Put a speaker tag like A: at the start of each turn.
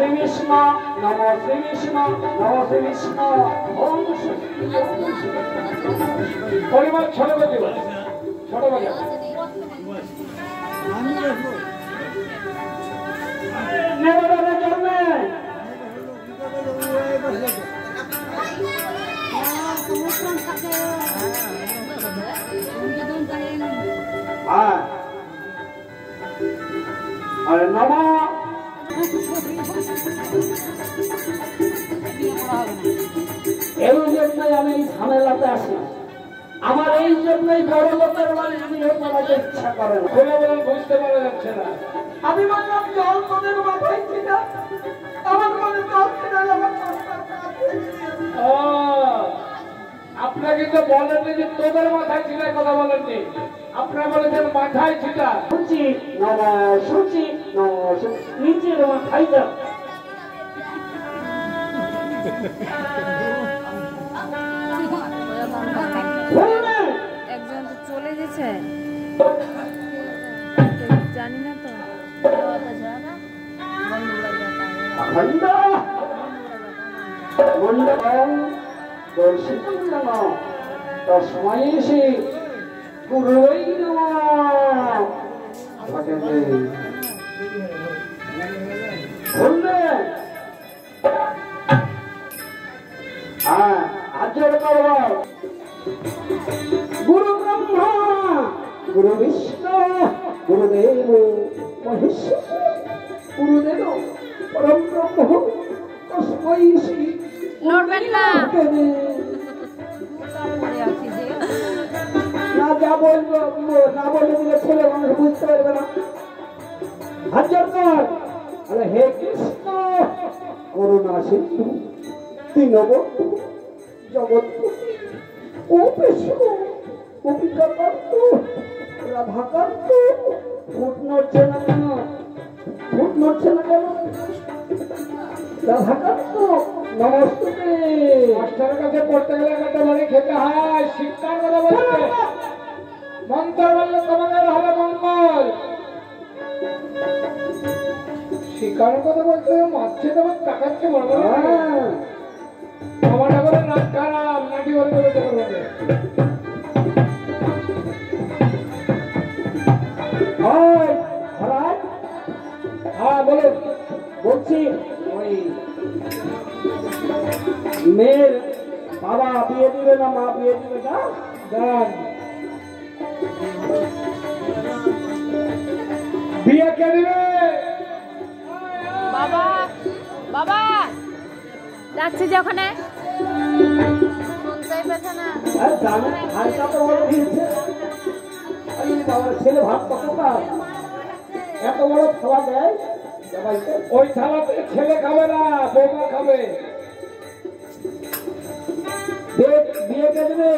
A: শ্রী কৃষ্ণ নম শ্রী কৃষ্ণ নম শ্রী কৃষ্ণ ওম পরিবার ছোট বাজে ছোট বাজে নেবারে জন্মে আরে নম এই জন্যই আমি ঝামেলাতে আসি আমার এই জন্যই বড় লোকের বাড়ি বিয়ে করাতে ইচ্ছা করে না খুলে বলে বুঝতে পারা যাচ্ছে না আমি বললাম জল তোদের মাথায় ছিল আমার মনে জল ছিল আপনাকে তো বলেননি যে তোদের মাথায় ছিল কথা বলেননি আপনারা বলেছেন মাথায় ছিল শুনছি শুনছি নিচের মাথায় যা
B: একজন তো চলে গেছে জানি না তো
A: তসময় এসে গুরুই নমঃ আজর করব গুরু ব্রহ্মা গুরু বিষ্ণু গুরুদেব মহেশ্বর গুরুদেব পরম ব্রহ্ম তস্मै শ্রী
B: নড়বেন না
A: না যা বলবো না বলে দিলে ছেলে মানুষ বুঝতে পারবে না হাজার কর হে কৃষ্ণ করুণা সিন্ধু দীনবন্ধু জগৎপতি গোপেশ গোপিকাকান্ত রাধাকান্ত ফুট নড়ছে না কেন ফুট নড়ছে না কেন রাধাকান্ত নমস্তে মাস্টারের কাছে পড়তে গেলে একটা বাড়ি খেতে হয় শিক্ষার কথা বলছে মন্ত্র বললে তোমাদের হবে মঙ্গল শিক্ষার কথা বলতে মারছে তোমার টাকাচ্ছে বড় বড় আমার করে নাক খারাপ নাকি বলে বলতে পারবে হ্যাঁ বলুন বলছি ওই মেয়ের বাবা বিয়ে দিবে না মা বিয়ে দিবে না জান বিয়ে কে দিবে
B: বাবা বাবা যাচ্ছে যে ওখানে শুনতেই পেছে না
A: ছেলে ভাত কতটা এত বড় খাওয়া দেয় ওই থালাতে ছেলে খাবে না বৌমা খাবে বিয়ে কে দেবে